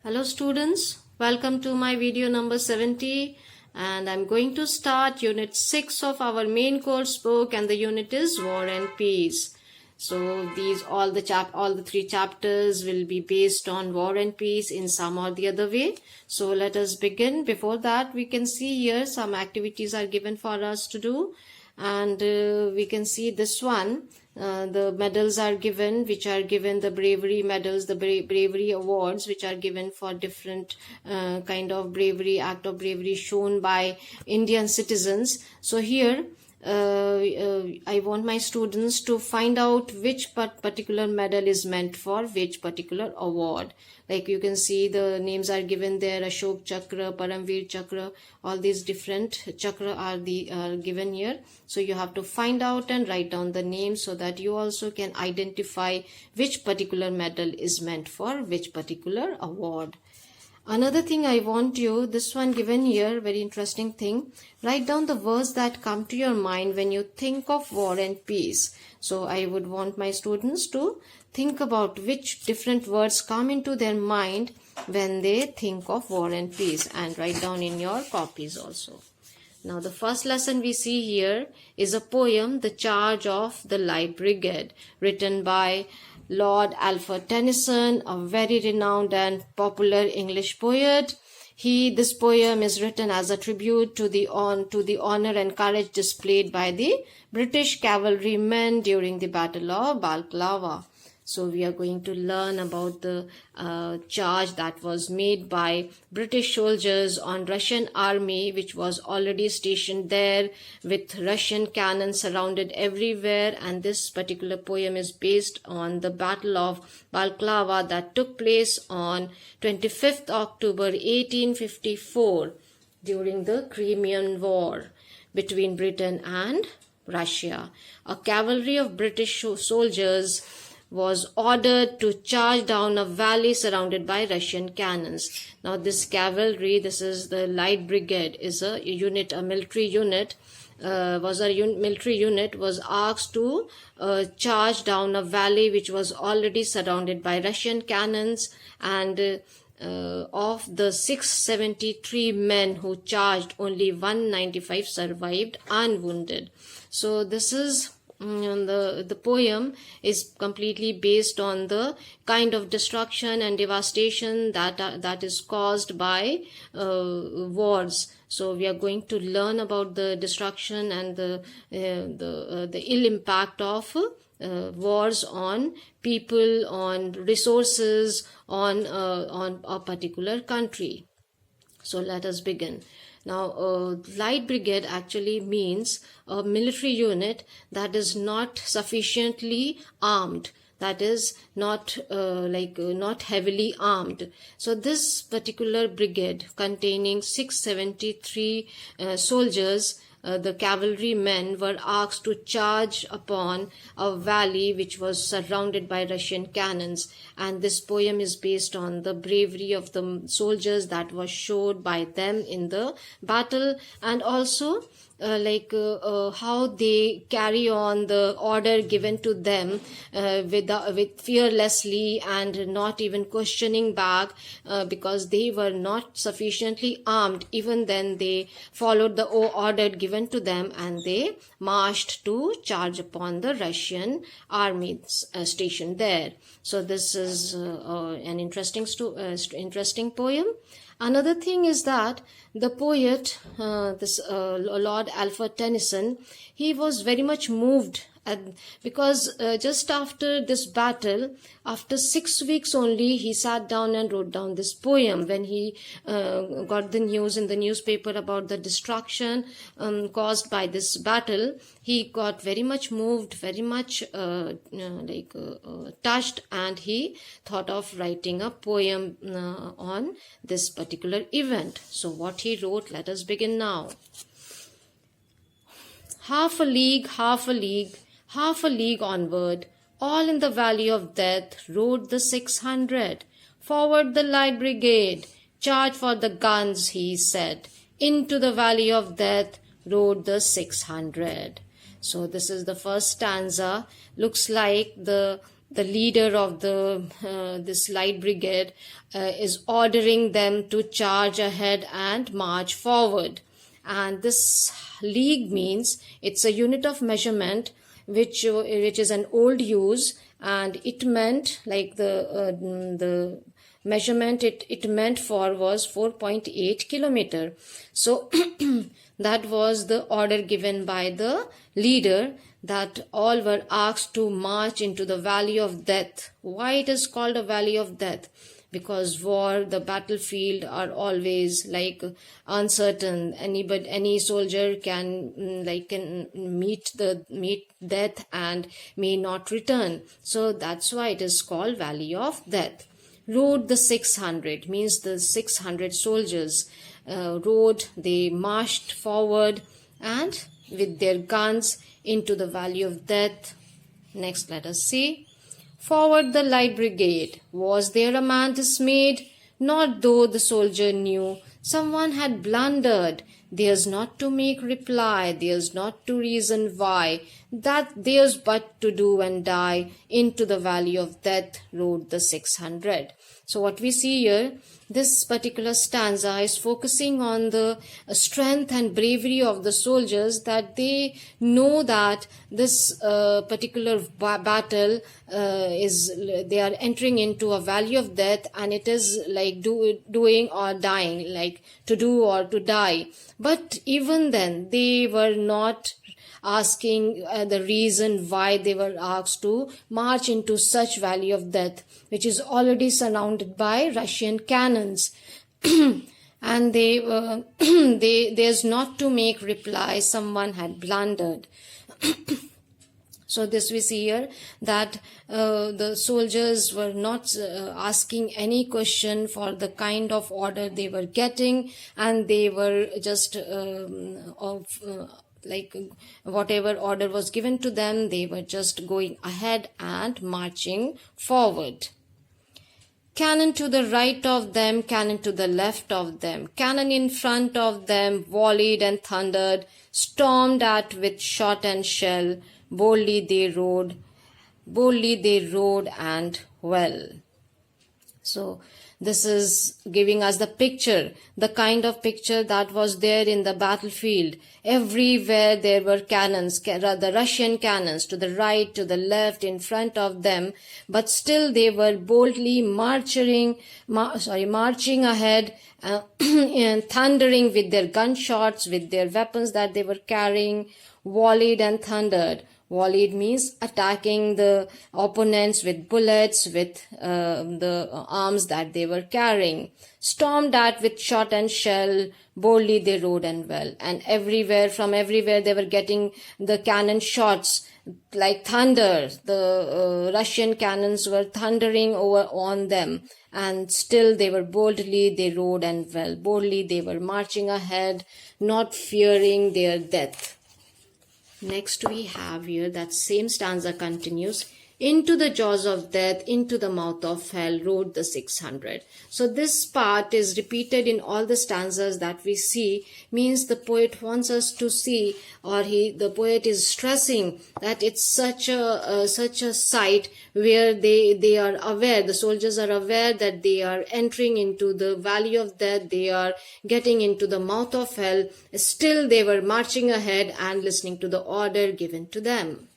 Hello students, welcome to my video number 70 and I'm going to start unit 6 of our main course book, and the unit is War and Peace. So all the three chapters will be based on war and peace in some or the other way. So let us begin. Before that, we can see here some activities are given for us to do, and we can see this one. The medals are given, which are given the bravery medals, the bravery awards, which are given for different kind of bravery, act of bravery shown by Indian citizens. So here I want my students to find out which particular medal is meant for which particular award. Like you can see the names are given there: Ashok Chakra, Paramveer Chakra, all these different chakra are given here. So you have to find out and write down the names so that you also can identify which particular medal is meant for which particular award. Another thing I want you, this one given here, very interesting thing. Write down the words that come to your mind when you think of war and peace. So I would want my students to think about which different words come into their mind when they think of war and peace, and write down in your copies also. Now the first lesson we see here is a poem, The Charge of the Light Brigade, written by Lord Alfred Tennyson, a very renowned and popular English poet. This poem is written as a tribute to the honor and courage displayed by the British cavalrymen during the Battle of Balaclava. So we are going to learn about the charge that was made by British soldiers on Russian army, which was already stationed there with Russian cannons surrounded everywhere. And this particular poem is based on the Battle of Balaclava that took place on 25th October 1854 during the Crimean War between Britain and Russia. A cavalry of British soldiers was ordered to charge down a valley surrounded by Russian cannons. Now this cavalry, this is the Light Brigade, is a unit, a military unit, was asked to charge down a valley which was already surrounded by Russian cannons, and of the 673 men who charged, only 195 survived unwounded. So this is the poem is completely based on the kind of destruction and devastation that is caused by wars. So we are going to learn about the destruction and the ill impact of wars on people, on resources, on a particular country. So let us begin. Now, Light Brigade actually means a military unit that is not sufficiently armed, that is not not heavily armed. So this particular brigade, containing 673 soldiers, the cavalrymen, were asked to charge upon a valley which was surrounded by Russian cannons. And this poem is based on the bravery of the soldiers that was showed by them in the battle, and also how they carry on the order given to them with fearlessly and not even questioning back, because they were not sufficiently armed. Even then they followed the order given to them, and they marched to charge upon the Russian army stationed there. So this is an interesting poem. Another thing is that the poet, Lord Alfred Tennyson, he was very much moved because just after this battle, after 6 weeks only, he sat down and wrote down this poem. When he got the news in the newspaper about the destruction caused by this battle, he got very much moved, very much touched, and he thought of writing a poem on this particular event. So what he wrote, let us begin now. Half a league, half a league, half a league onward, all in the valley of death rode the 600. Forward the Light Brigade, charge for the guns, he said. Into the valley of death rode the 600. So this is the first stanza. Looks like the the leader of this light brigade is ordering them to charge ahead and march forward. And this league means it's a unit of measurement which is an old use, and it meant like the measurement it meant for was 4.8 kilometer. So that was the order given by the leader, that all were asked to march into the valley of death. Why it is called a valley of death? Because war, the battlefield are always like uncertain. Any soldier can meet death and may not return. So that's why it is called valley of death. Rode the 600 means the 600 soldiers rode. They marched forward and with their guns into the valley of death. Next, let us see. Forward the light brigade. Was there a man dismayed? Not though the soldier knew someone had blundered. There's not to make reply, there's not to reason why, that there's but to do and die. Into the valley of death rode the 600. So what we see here, this particular stanza is focusing on the strength and bravery of the soldiers, that they know that this particular battle they are entering into a valley of death, and it is like doing or dying, like to do or to die. But even then, they were not asking the reason why they were asked to march into such valley of death, which is already surrounded by Russian cannons. And there's not to make reply, someone had blundered. So this we see here, that the soldiers were not asking any question for the kind of order they were getting, and they were just like whatever order was given to them, they were just going ahead and marching forward. Cannon to the right of them, cannon to the left of them, cannon in front of them volleyed and thundered, stormed at with shot and shell. Boldly they rode and well. So this is giving us the picture, the kind of picture that was there in the battlefield. Everywhere there were cannons, the Russian cannons to the right, to the left, in front of them, but still they were boldly marching ahead and thundering with their gunshots, with their weapons that they were carrying, volleyed and thundered. Volleyed means attacking the opponents with bullets, with the arms that they were carrying. Stormed at with shot and shell, boldly they rode and well. And from everywhere they were getting the cannon shots like thunder. The Russian cannons were thundering over on them, and still they rode and well. Boldly they were marching ahead, not fearing their death. Next we have here that same stanza continues. Into the jaws of death, into the mouth of hell rode the 600. So this part is repeated in all the stanzas that we see, means the poet wants us to see, or the poet is stressing that it's such a sight where they are aware, the soldiers are aware that they are entering into the valley of death, they are getting into the mouth of hell. Still they were marching ahead and listening to the order given to them.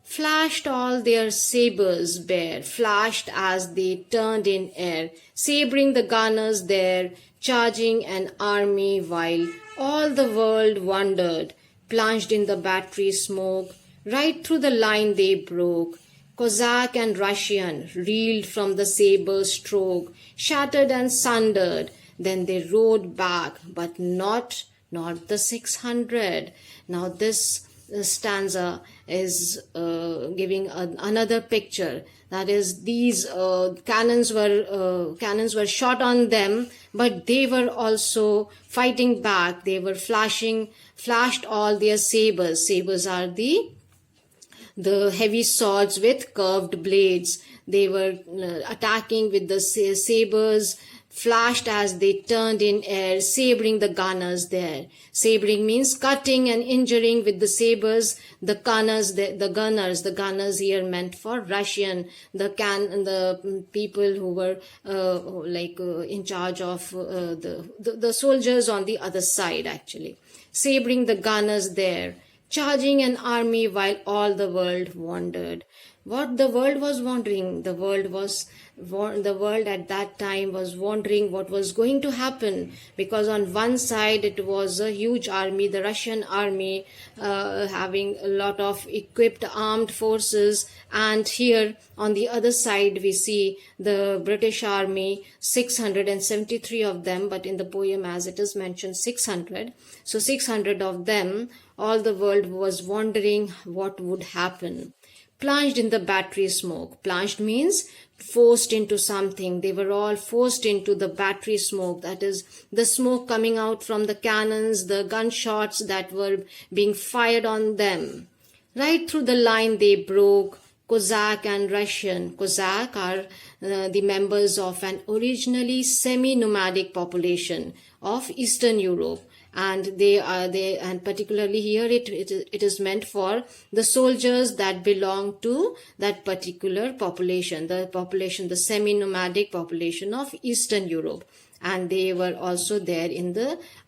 Flashed all their sabres bare, flashed as they turned in air, sabring the gunners there, charging an army while all the world wondered, plunged in the battery smoke, right through the line they broke. Cossack and Russian reeled from the sabre stroke, shattered and sundered, then they rode back, but not the 600. Now this stanza is giving another picture, that is these cannons were shot on them, but they were also fighting back. They were flashed all their sabers. Sabers are the heavy swords with curved blades. They were attacking with the sabers flashed as they turned in air, sabering the gunners there. Sabering means cutting and injuring with the sabers the gunners. The gunners here meant for Russian, the people who were in charge of the soldiers on the other side actually. Sabering the gunners there, charging an army while all the world wondered. What the world was wondering, the world at that time was wondering what was going to happen, because on one side it was a huge army, the Russian army, having a lot of equipped armed forces, and here on the other side we see the British army, 673 of them, but in the poem as it is mentioned 600, so 600 of them. All the world was wondering what would happen. Plunged in the battery smoke. Plunged means forced into something. They were all forced into the battery smoke. That is the smoke coming out from the cannons, the gunshots that were being fired on them. Right through the line they broke. Cossack and Russian. Cossack are the members of an originally semi-nomadic population of Eastern Europe. And and particularly here it is meant for the soldiers that belong to that particular population, the semi-nomadic population of Eastern Europe. And they were also there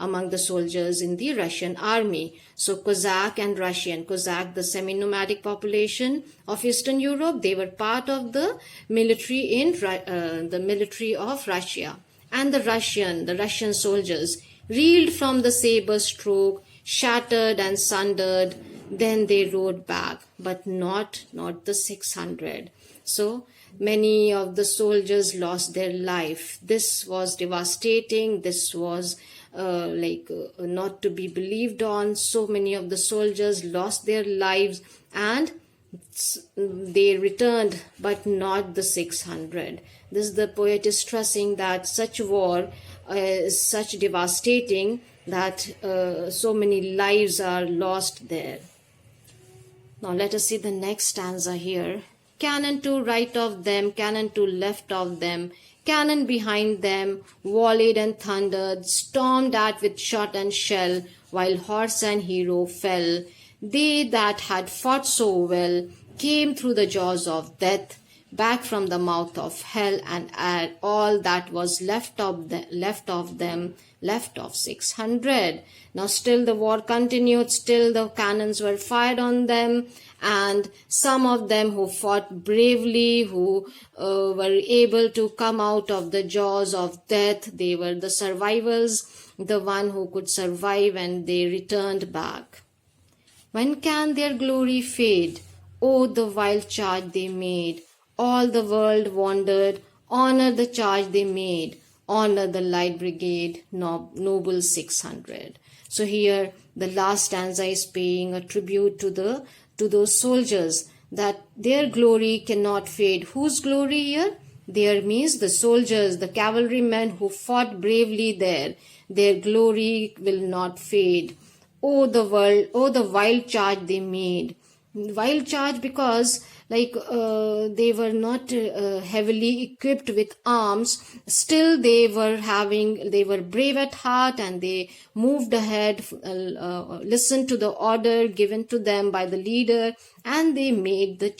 among the soldiers in the Russian army. So Cossack and Russian. Cossack, the semi-nomadic population of Eastern Europe, they were part of the military the military of Russia. And the Russian soldiers reeled from the saber stroke, shattered and sundered. Then they rode back, but not the 600. So many of the soldiers lost their life. This was devastating. This was not to be believed on. So many of the soldiers lost their lives, and they returned, but not the 600. The poet is stressing that such war is such devastating that so many lives are lost there. Now let us see the next stanza here. Cannon to right of them, cannon to left of them, cannon behind them, volleyed and thundered, stormed at with shot and shell, while horse and hero fell. They that had fought so well came through the jaws of death, back from the mouth of hell, and all that was left of 600. Now still the war continued, still the cannons were fired on them, and some of them who fought bravely, who were able to come out of the jaws of death, they were the survivors, the one who could survive, and they returned back. When can their glory fade? Oh, the wild charge they made. All the world wondered. Honor the charge they made. Honor the Light Brigade, noble 600. So here the last stanza is paying a tribute to those soldiers, that their glory cannot fade. Whose glory here? There means the soldiers, the cavalrymen who fought bravely there. Their glory will not fade. Oh, the world, oh, the wild charge they made. Wild charge because they were not heavily equipped with arms. Still they were brave at heart, and they moved ahead, listened to the order given to them by the leader, and they made the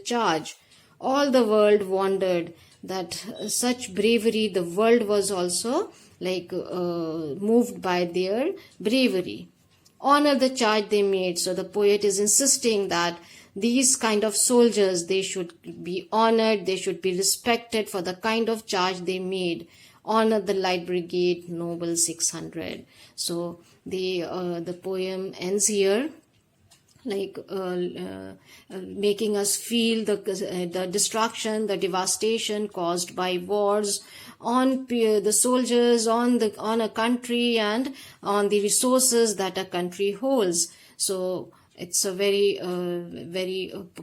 charge. All the world wondered that such bravery, the world was also moved by their bravery. Honor the charge they made. So the poet is insisting that these kind of soldiers, they should be honored, they should be respected for the kind of charge they made. Honor the Light Brigade, noble 600. So the poem ends here, making us feel the destruction, the devastation caused by wars on the soldiers, on a country, and on the resources that a country holds. So it's a very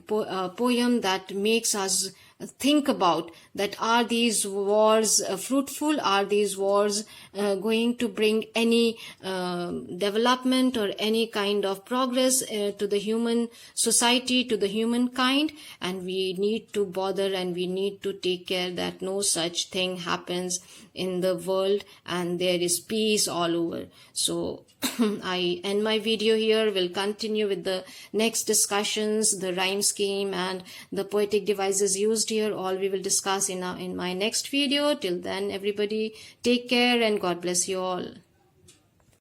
poem that makes us think about that, are these wars fruitful? Are these wars going to bring any development or any kind of progress to the human society, to the humankind? And we need to bother and we need to take care that no such thing happens in the world and there is peace all over. So I end my video here. We'll continue with the next discussions, the rhyme scheme and the poetic devices used here. All we will discuss in my next video. Till then, everybody take care and God bless you all.